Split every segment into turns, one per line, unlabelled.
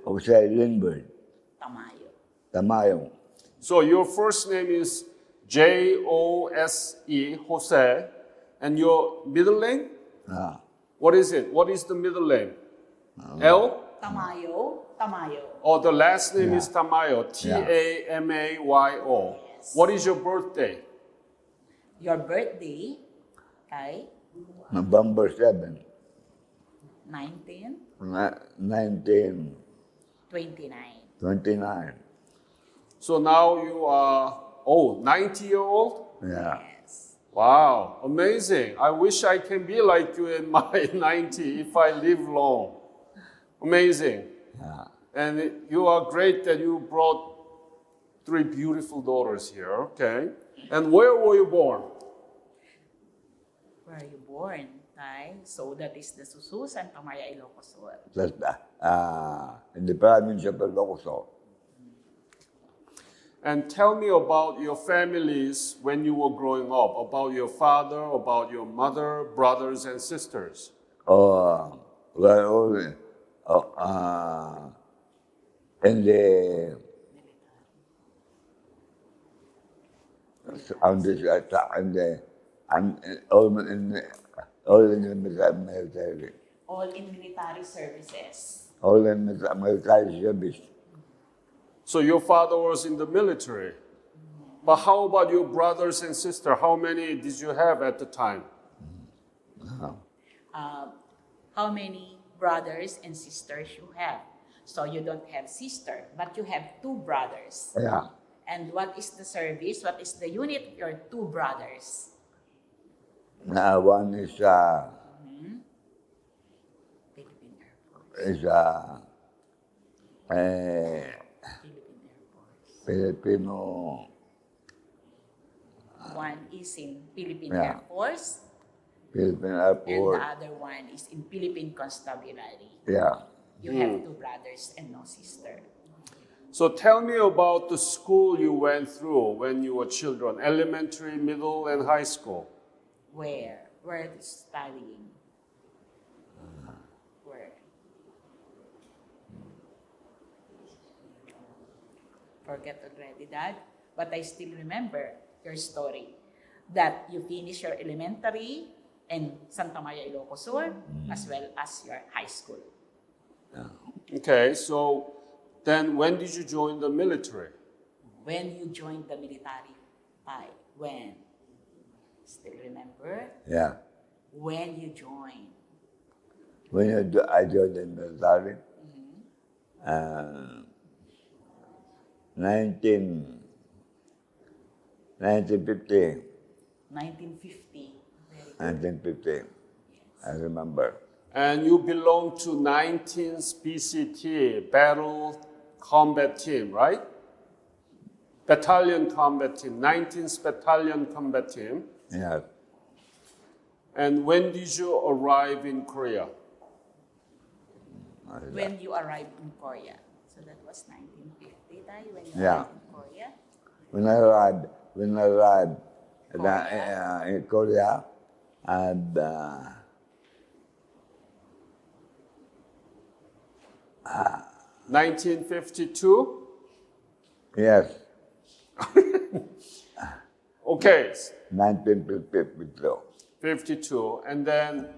Jose Lindbergh.
Tamayo.
Tamayo.
So your first name is Jose, Jose, and your middle name? What is it? What is the middle name? L?
Tamayo. Tamayo.
Oh, the last name is
Yeah.
Tamayo. Tamayo.
Yes.
What is your birthday?
Your birthday, okay?
November 7,
1929.
1929.
So now you are, 90-year-old?
Yeah.
Yes.
Wow, amazing. I wish I can be like you in my 90 if I live long. Amazing.
Yeah.
And you are great that you brought 3 beautiful daughters here, okay? And where were you born?
Where are you born? Okay? So that is the Sususan, Tamayo, Ilocos Sur.
That's, in the province of Ilocos.
And tell me about your families when you were growing up, about your father, about your mother, brothers and sisters.
Well, in the all in the military.
All in military services.
All in the military service.
So your father was in the military. But how about your brothers and sisters? How many did you have at the time?
How many brothers and sisters you have? So you don't have sister, but you have 2 brothers.
Yeah.
And what is the service? What is the unit of your 2 brothers?
One is
Philippine Air Force. Philippine Air Force.
Filipino.
One is in Philippine
Yeah.
Air Force,
Philippine Air
and the
Force.
other one is in Philippine Constabulary.
Yeah.
You have 2 brothers and no sister.
So tell me about the school you went through when you were children, elementary, middle, and high school.
Where? Where are you studying? Where? Forget already that. But I still remember your story. That you finish your elementary in Santa Maria, Ilocos Sur, as well as your high school.
Okay, so then when did you join the military?
When you joined the military, when? Still remember?
Yeah.
When you joined?
When I joined the military, 1950.
1950. Very good.
1950. I remember.
And you belong to 19th BCT, Battle Combat Team, right? Battalion Combat Team, 19th Battalion Combat Team.
Yeah.
And when did you arrive in Korea?
When you arrived in Korea. So that was 1950, tayo, when you
Yeah.
arrived in Korea.
When I arrived in Korea, and
1952?
yes,
Okay,
1952.
52. And then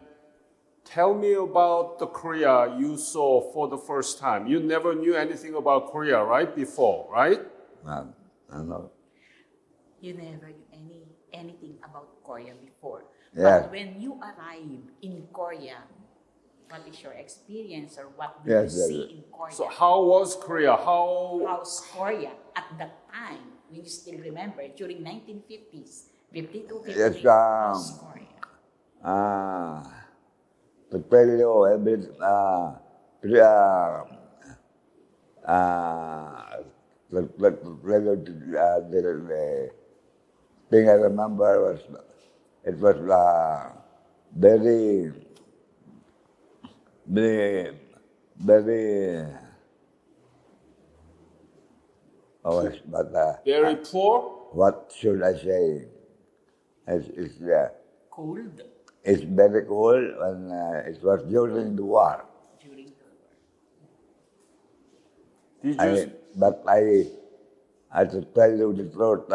tell me about the Korea you saw for the first time. You never knew anything about Korea, right? Before, right?
I know.
You never knew anything about Korea before.
Yes.
But when you arrived in Korea, what is your experience or what did
Yes,
you
yes,
see
yes.
in Korea?
So how was Korea?
How's Korea at that time, when you still remember, during 1950s, 52, 53,
Yes,
how's Korea?
To tell you a bit, the thing I remember was, it was very, very, very,
very poor?
what should I say?
Cold
It's very cold, and it was during the war.
during the war.
Did you?
But I to tell you the truth,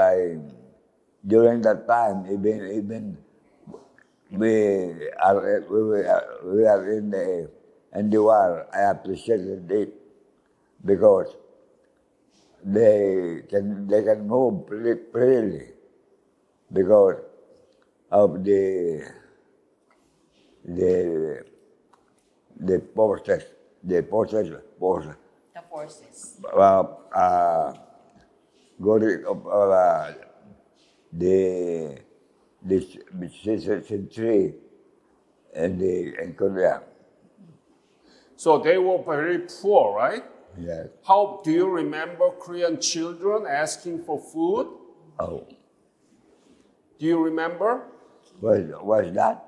during that time, even we are in the war. I appreciated it because they can move freely because of the the forces forces
The forces.
uh, uh, going of the century in Korea.
So they were very poor, right?
Yes.
How do you remember Korean children asking for food?
Oh,
Do you remember?
was that?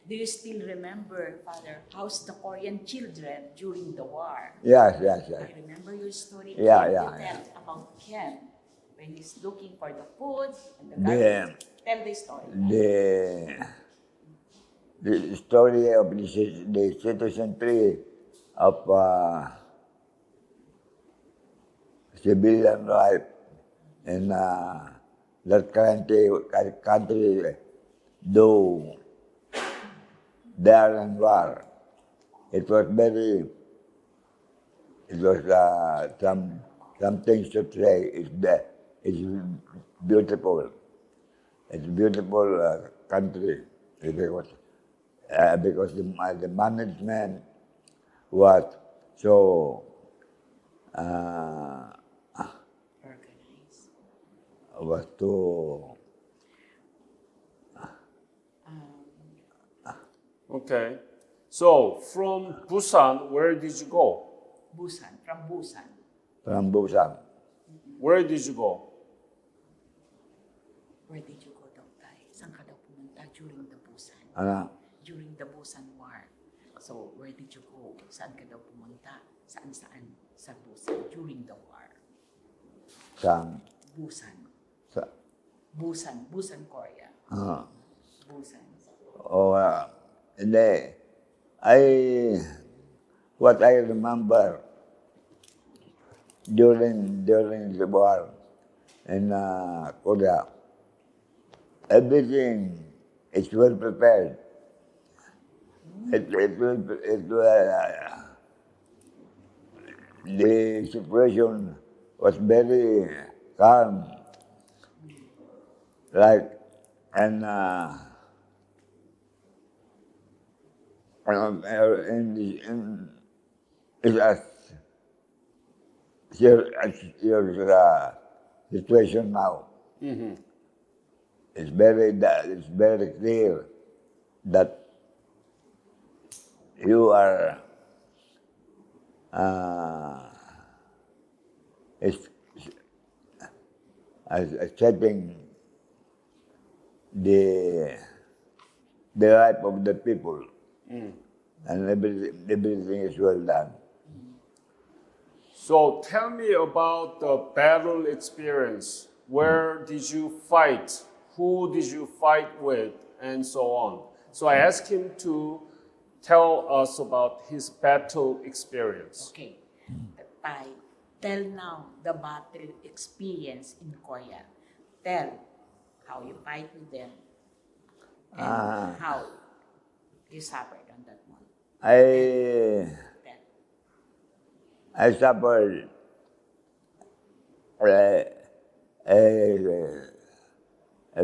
Do you still remember, Father, how's the Korean children during the war?
Yes.
I remember your story.
Yeah,
Ken.
yeah,
You tell about Ken when he's looking for the food and the
The
garbage. Tell the story.
the story of the citizenry of civilian life in that country do there and war. It was some things to say. It's beautiful. It's a beautiful country because the management was so uh,
Organize.
was too
Okay. So from Busan, where did you go?
Busan, from Busan.
from Busan.
Where did you go?
Where did you go daw, Tay? Saan ka daw pumunta during the Busan?
Ano?
During the Busan War. So, where did you go? Saan ka daw pumunta? Saan-saan sa Busan during the war?
Sa
Busan.
sa
Busan, Korea. Busan.
Hindi. What I remember during the war in Korea, everything is well prepared. The situation was very calm, like and it's as your situation now. It's very clear that you are is- accepting the life of the people, and everything is well done.
So tell me about the battle experience. Where did you fight? Who did you fight with? And so on. So I asked him to tell us about his battle experience.
Okay. Tay, tell now the battle experience in Korea. Tell how you fight with them and how you suffered on that one.
I
Tell.
suffered a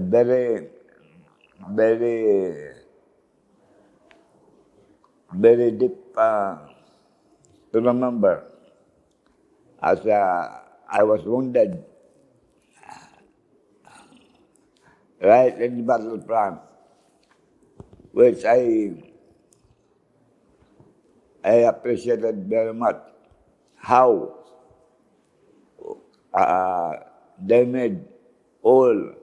very, very, very deep to remember. As I was wounded right in the battlefront, which I appreciated very much. How they made all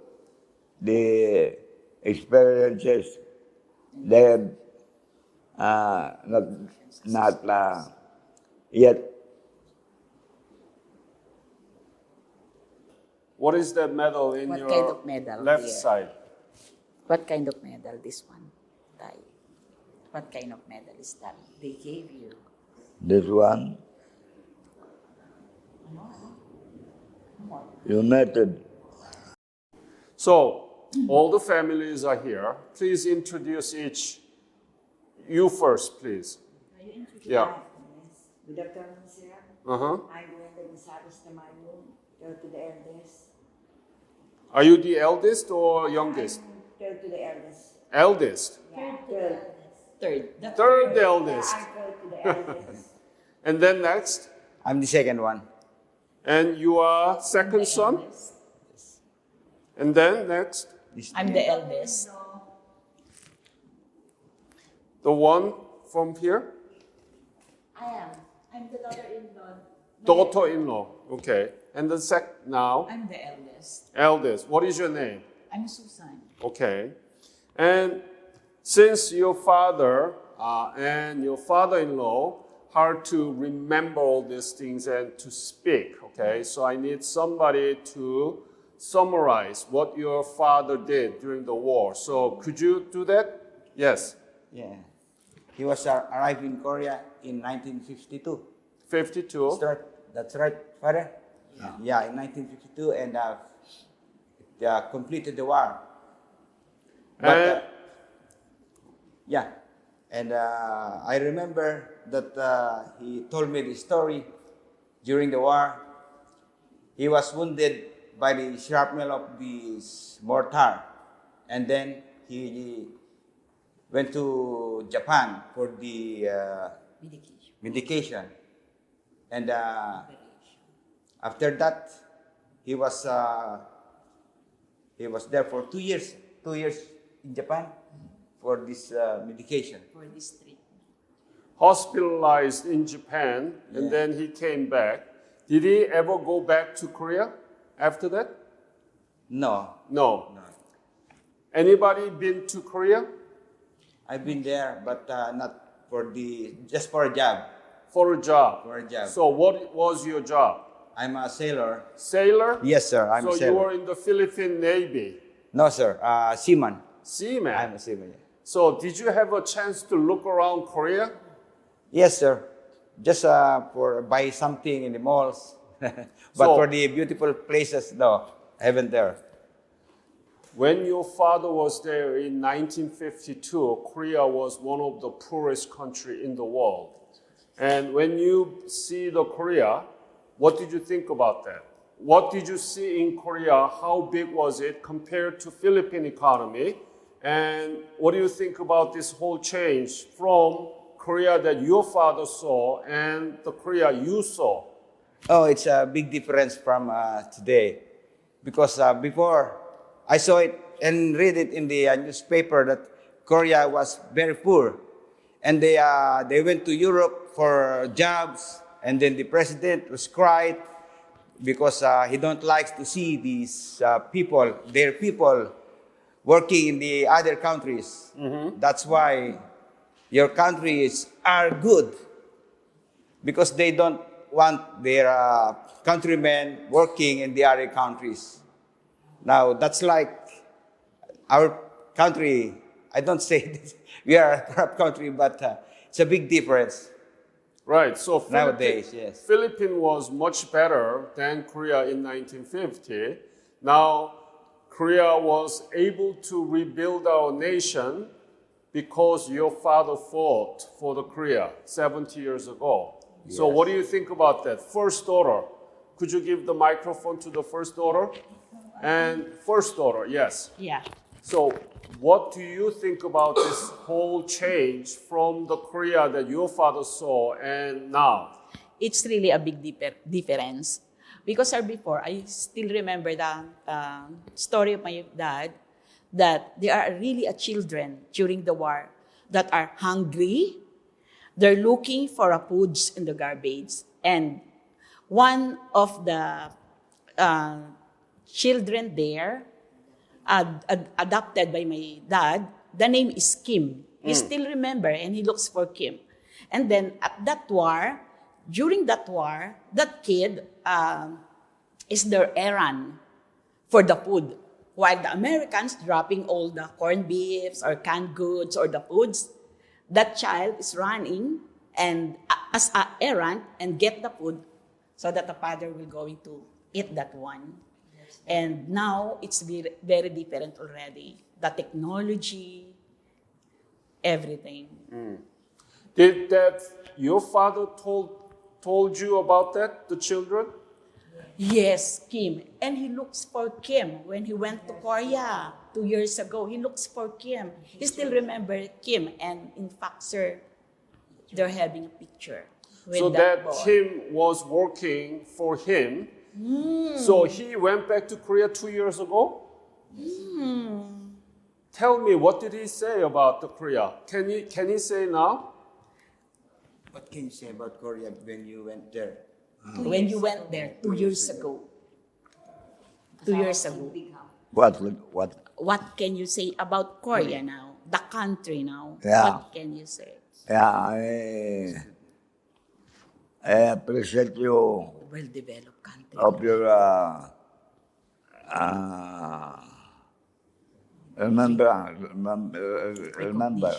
the experiences they have not yet.
What is that medal in
What
your
kind of medal
left
here?
side?
What kind of medal this one, Tay? What kind of medal is that they gave you?
This one, Your method.
So, all the families are here. Please introduce each. You first, please. Yeah.
Good afternoon, sir.
Uh-huh.
I'm Wendell Gonzalez Tamayo, third to the eldest.
Are you the eldest or youngest?
Third to the eldest.
Eldest.
Yeah,
Third.
Third eldest.
I'm third to the eldest.
And then next.
I'm the second one.
And you are second son? And then next.
I'm the eldest.
The one from here?
I am. I'm the daughter-in-law.
Daughter-in-law. Okay. And the now?
I'm the eldest.
Eldest. What is your name?
I'm Susan.
Okay. And since your father and your father-in-law hard to remember all these things and to speak, okay? So I need somebody to summarize what your father did during the war. So could you do that? Yes.
Yeah. He was arrived in Korea in 1952.
52.
That's right, Father? Yeah, in 1952, and completed the war.
And
Yeah, and I remember that he told me the story during the war. He was wounded by the shrapnel of the mortar, and then he went to Japan for the medication. And after that, he was there for 2 years. 2 years in Japan for this medication.
For this treatment.
hospitalized in Japan, and
Yeah.
then he came back. Did he ever go back to Korea after that?
No,
No.
no.
Anybody been to Korea?
I've been there, but not for just for a job.
For a job.
For a job.
So what was your job?
I'm a sailor.
Sailor?
Yes, sir. I'm
so
a sailor.
you were in the Philippine Navy.
No, sir. Seaman.
Seaman.
I'm a seaman. Yeah.
So did you have a chance to look around Korea?
Yes, sir. Just for buy something in the malls, but
So-
for the beautiful places, no, I haven't there.
When your father was there in 1952, Korea was one of the poorest country in the world. And when you see the Korea, what did you think about that? What did you see in Korea? How big was it compared to Philippine economy? And what do you think about this whole change from Korea that your father saw and the Korea you saw?
Oh, it's a big difference from today, because before I saw it and read it in the newspaper that Korea was very poor, and they went to Europe for jobs, and then the president was cried because he don't like to see these their people working in the other countries. That's why your countries are good, because they don't want their countrymen working in the other countries. Now, that's like our country. I don't say this, we are a corrupt country, but it's a big difference
Right. So
nowadays, yes.
Philippines was much better than Korea in 1950. Now, Korea was able to rebuild our nation because your father fought for the Korea 70 years ago. So
Yes.
what do you think about that? First daughter, could you give the microphone to the first daughter? And first daughter, yes.
Yeah.
So what do you think about this whole change from the Korea that your father saw and now?
It's really a big difference. Because before, I still remember the story of my dad, that there are really children during the war that are hungry. They're looking for foods in the garbage. And one of the children there, adopted by my dad, the name is Kim. He still remember, and he looks for Kim. And then at that war, during that war, that kid is their errand for the food. While the Americans dropping all the corned beefs or canned goods or the foods, that child is running and as an errand and get the food so that the father will going to eat that one. And now it's very, very different already. The technology, everything.
Did that your father told you about that, the children?
Yes, Kim. And he looks for Kim when he went to Korea 2 years ago. He looks for Kim. He still remember Kim. And in fact, sir, they're having a picture with
So
that
that
boy.
Kim was working for him. So he went back to Korea 2 years ago? Tell me, what did he say about the Korea? Can he say now?
What can you say about Korea when you went there?
When you went there 2 years ago. 2 years ago.
What?
What can you say about Korea now? The country now?
Yeah.
What can you say?
Yeah, I appreciate you
Well-developed country.
of your remember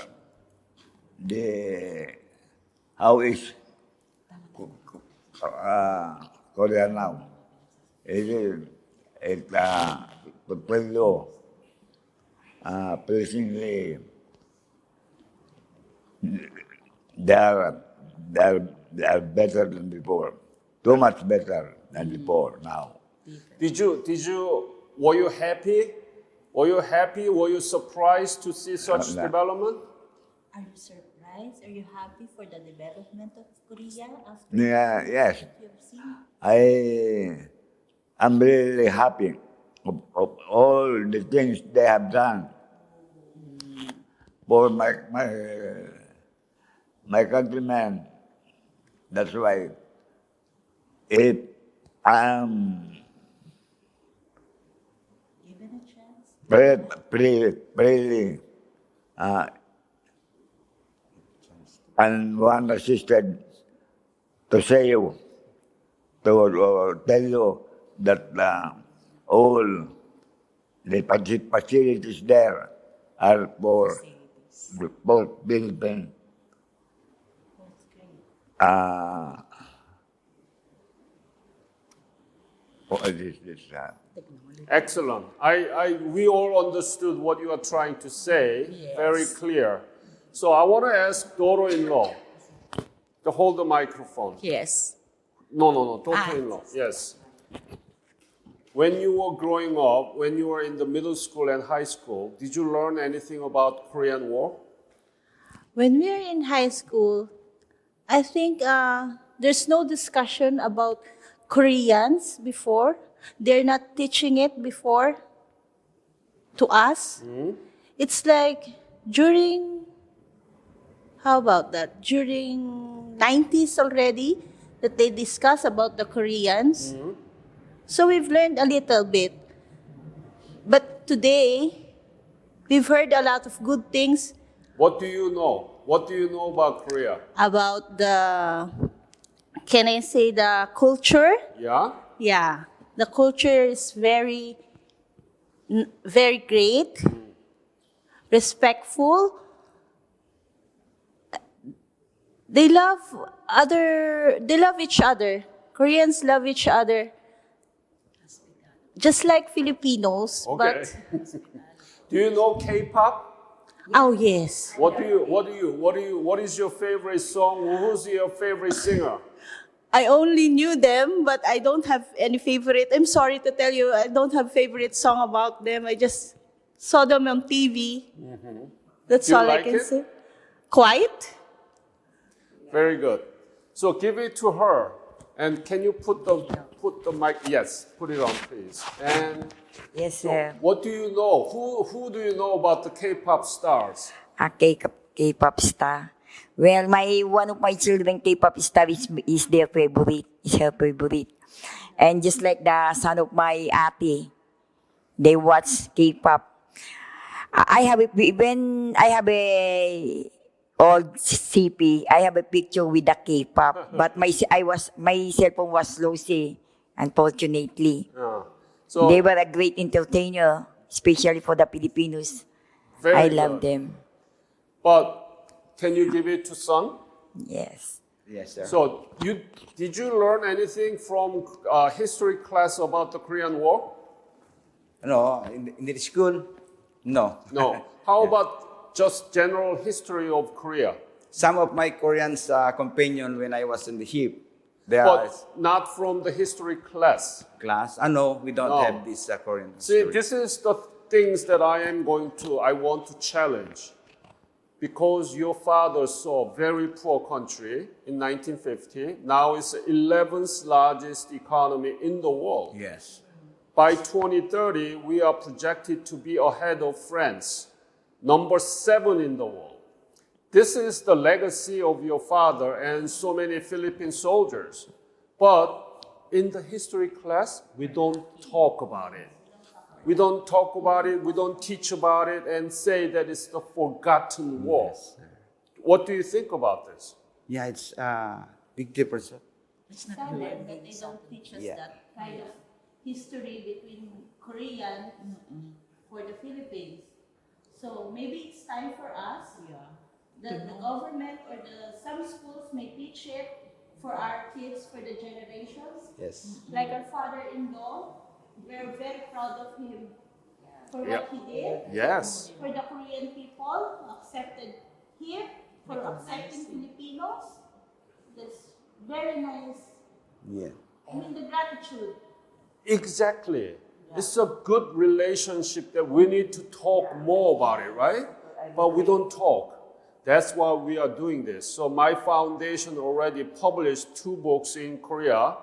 the how is Korea now? It fulfill you pleasingly. They are better than before. Too much better than before now.
Were you happy? Were you happy? Were you surprised to see such
No.
development?
Are you surprised? Are you happy for the development of Korea after
Yeah, yes.
you've seen?
I'm really happy of all the things they have done for my countrymen. That's why if I'm
Given a chance?
really and one assisted to say you, to tell you that all the facilities there are for Philippines. What is this?
Excellent. We all understood what you are trying to say.
Yes.
Very clear. So I want to ask daughter-in-law to hold the microphone.
Yes.
No, daughter-in-law. Yes. When you were growing up, when you were in the middle school and high school, did you learn anything about Korean War?
When we were in high school, I think there's no discussion about Koreans before. They're not teaching it before to us. It's like how about that? During 90s already that they discuss about the Koreans. So we've learned a little bit. But today, we've heard a lot of good things
What do you know? What do you know about Korea?
about can I say the culture?
Yeah?
Yeah, the culture is very, very great, respectful. They love each other. Koreans love each other. Just like Filipinos,
Okay. Do you know K-pop?
oh yes.
What is your favorite song? Who's your favorite singer?
I only knew them, but I don't have any favorite. I'm sorry to tell you, I don't have favorite song about them. I just saw them on TV. That's
Do you
all
like
I can
it?
say. Quite?
Very good. So give it to her. And can you put the mic? Yes, put it on, please. And
Yes,
so
sir.
what do you know? Who do you know about the K-pop stars?
A K-pop star. Well, one of my children K-pop star is their favorite, is her favorite. And just like the son of my ate, they watch K-pop. I have a old CP. I have a picture with the K-pop, but my cell phone was lousy, unfortunately.
Yeah. So
They were a great entertainer, especially for the Filipinos.
very
I
good.
love them.
But can you give it to son?
Yes.
Yes, sir.
So did you learn anything from history class about the Korean War?
No, in the school, no.
No. How about just general history of Korea?
Some of my Koreans companion when I was in the ship, they are
But not from the history class.
class. No, we don't
No.
have this Korean
See,
history.
this is the things that I want to challenge. Because your father saw a very poor country in 1950, now it's the 11th largest economy in the world.
Yes.
By 2030, we are projected to be ahead of France, number 7 in the world. This is the legacy of your father and so many Philippine soldiers. But in the history class, we don't talk about it. We don't talk about it, we don't teach about it, and say that it's the forgotten war. What do you think about this?
Yeah, it's big difference.
It's not
Sad
good.
that they don't teach us
Yeah.
that kind of history between Korean for the Philippines. So maybe it's time for us,
Yeah.
the government or some schools may teach it for our kids, for the generations.
Yes.
Like our father-in-law, we're very proud of him for
Yeah.
what he did,
Yes.
for the Korean people who accepted here, for accepting Filipinos. That's very nice.
Yeah.
I mean, the gratitude.
Exactly. It's a good relationship that we need to talk more about it, right? But we don't talk. That's why we are doing this. So my foundation already published 2 books in Korea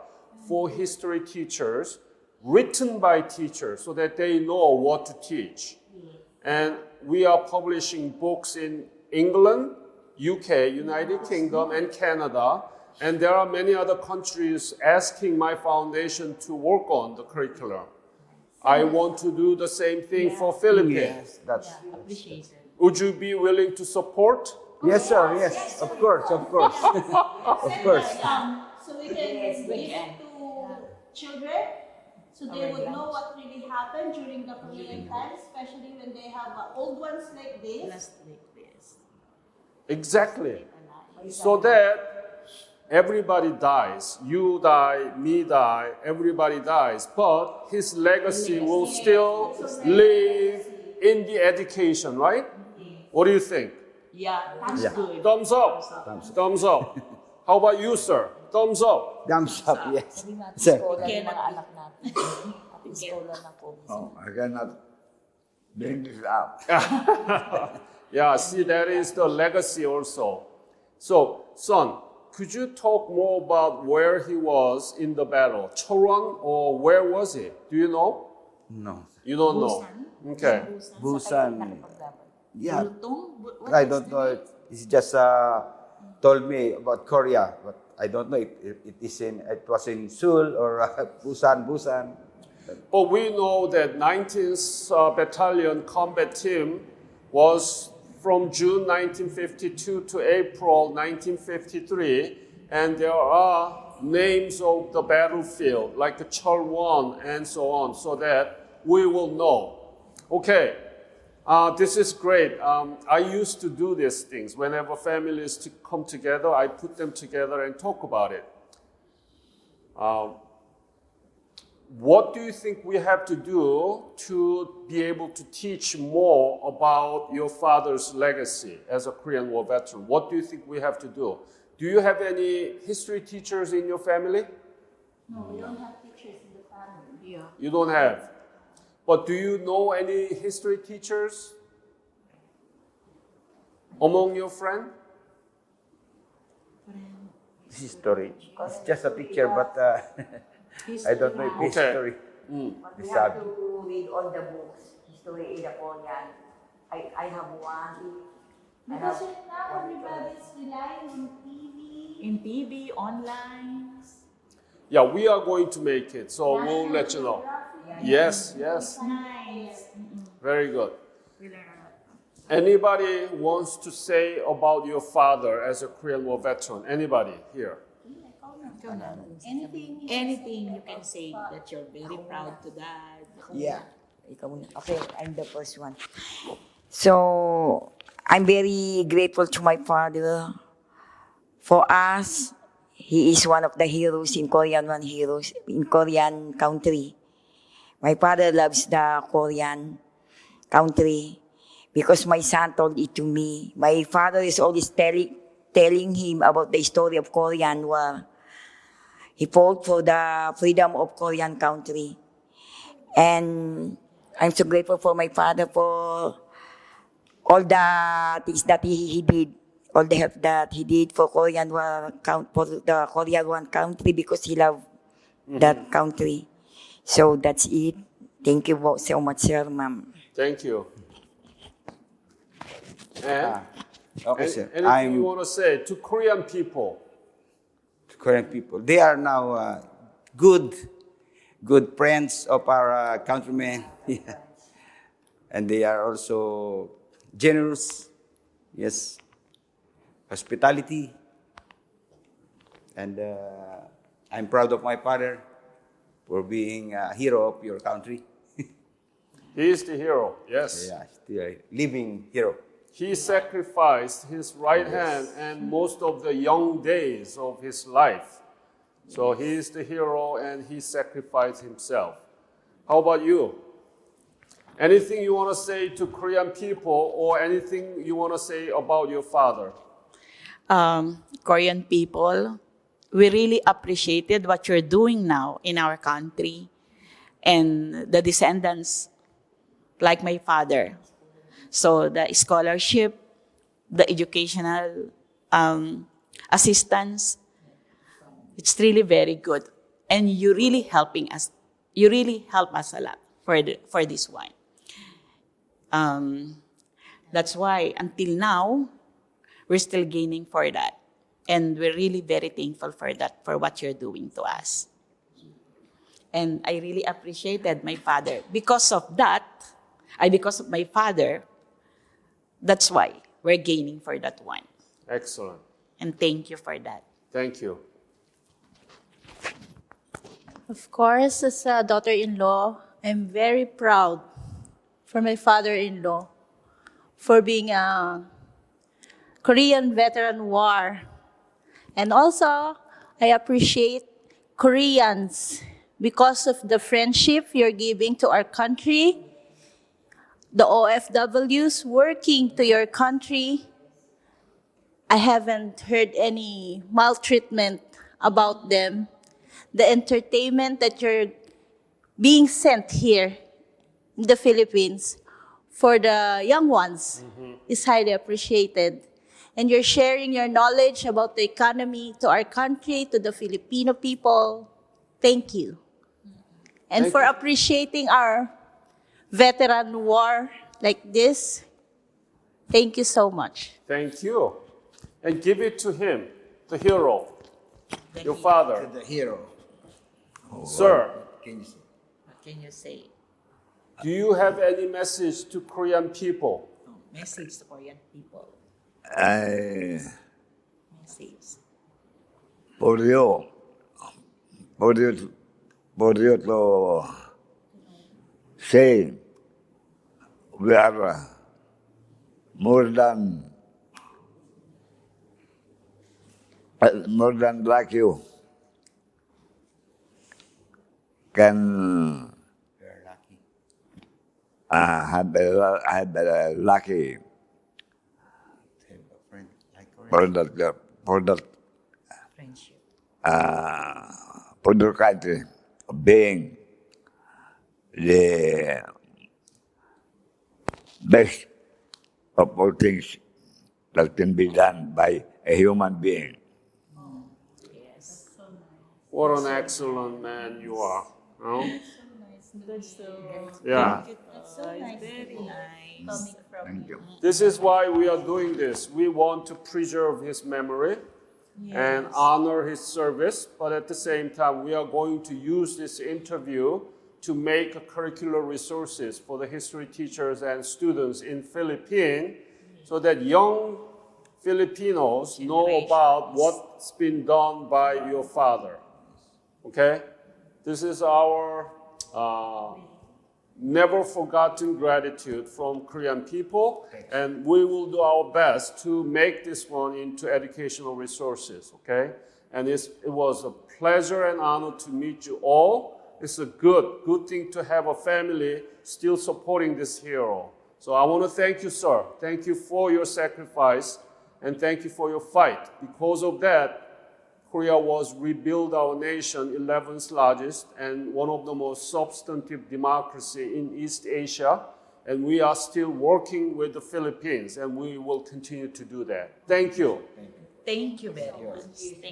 for history teachers, written by teachers so that they know what to teach. And we are publishing books in England, UK, United Kingdom, and Canada. And there are many other countries asking my foundation to work on the curriculum. I want to do the same thing for Philippines.
Yes, that's.
Appreciate it.
Would you be willing to support?
Yes, sir. Yes, of course, of course, of course.
So we can give it to children, so they would know what really happened during the Korean times, especially when they have old ones like this.
Last week, yes.
Exactly. So that everybody dies. You die, me die, everybody dies. But his legacy will still live in the education, right? What do you think?
Yeah, that's
Yeah.
good.
Thumbs up. Thumbs up. How about you, sir? Thumbs up.
Thumbs up, yes.
Hindi natin
Sir.
scholar yung mga anak natin. Ating scholar na po.
Oh, I cannot bring this up.
Yeah, see, that is the legacy also. So, son, could you talk more about where he was in the battle? Choron, or where was he? Do you know?
No.
You don't know. Okay.
Busan. Yeah.
Bultong? What
I
is
don't
the
know.
name?
He just told me about Korea, but I don't know if it is in. It was in Seoul or Busan.
But we know that 19th Battalion Combat Team was from June 1952 to April 1953, and there are names of the battlefield like Cholwon and so on, so that we will know. Okay, this is great. I used to do these things. Whenever families come together, I put them together and talk about it. What do you think we have to do to be able to teach more about your father's legacy as a Korean War veteran? What do you think we have to do? Do you have any history teachers in your family?
No, we don't have teachers in the family.
Yeah.
You don't have. But do you know any history teachers among your friends?
History. It's just a picture, but I don't know if
Okay.
history.
But we
The
have
subject.
to read all the books. History in the Korean. I have one. I have
Because right now everybody's relying on TV.
In TV, online.
Yeah, we are going to make it, so we'll let you know. Yes, yes.
Nice.
Very good.
We learn a lot.
Anybody wants to say about your father as a Korean War veteran? Anybody here?
Ikaw na.
Anything
Anything you can say that you're very proud to dad.
Yeah.
Ikaw muna. Okay, I'm the first one. So, I'm very grateful to my father For us, he is one of the heroes in Korean country. My father loves the Korean country because my son told it to me. My father is always telling him about the story of Korean War. He fought for the freedom of Korean country. And I'm so grateful for my father for all the things that he did, all the help that he did for Korean War, for the Korean War country because he loved that country. So that's it. Thank you so much, sir, ma'am.
Thank you. And
Okay, sir.
anything you want to say to Korean people?
Korean people. They are now good friends of our countrymen. Yeah. And they are also generous, yes, hospitality. And I'm proud of my father for being a hero of your country.
He is the hero, yes.
Yeah, still a living hero.
He sacrificed his right hand and most of the young days of his life. So he is the hero and he sacrificed himself. How about you? Anything you want to say to Korean people or anything you want to say about your father?
Korean people, we really appreciated what you're doing now in our country and the descendants like my father. So the scholarship, the educational assistance, it's really very good. And you really helping us. You really help us a lot for this one. That's why until now, we're still gaining for that. And we're really very thankful for that, for what you're doing to us. And I really appreciated my father. Because of that, because of my father, that's why we're gaining for that one.
Excellent.
And thank you for that.
Thank you.
Of course, as a daughter-in-law, I'm very proud for my father-in-law for being a Korean veteran war. And also, I appreciate Koreans because of the friendship you're giving to our country, the OFWs working to your country. I haven't heard any maltreatment about them. The entertainment that you're being sent here in the Philippines for the young ones is highly appreciated. And you're sharing your knowledge about the economy to our country, to the Filipino people. Thank you. And for appreciating our veteran war like this, thank you so much.
Thank you. And give it to him, the hero, your father.
The hero.
Sir,
What can you say?
do you have any message to Korean people?
Message to Korean people.
I,
Message.
for you, for you to say we are more than like you can
You're lucky.
have a lucky
To have a friend like Korea.
for that
Friendship.
for the country being the best of all things that can be done by a human being.
Yes.
What an excellent man you are. No?
That's so
Yeah.
That's so nice.
very nice.
Coming from
Thank you.
This is why we are doing this. We want to preserve his memory and honor his service, but at the same time, we are going to use this interview to make curricular resources for the history teachers and students in Philippines so that young Filipinos know about what's been done by your father. Okay? This is our never forgotten gratitude from Korean people, and we will do our best to make this one into educational resources, okay? And it was a pleasure and honor to meet you all. It's a good thing to have a family still supporting this hero. So I want to thank you, sir. Thank you for your sacrifice, and thank you for your fight. Because of that, Korea was rebuilt our nation, 11th largest and one of the most substantive democracy in East Asia. And we are still working with the Philippines, and we will continue to do that. Thank you.
Thank you very much.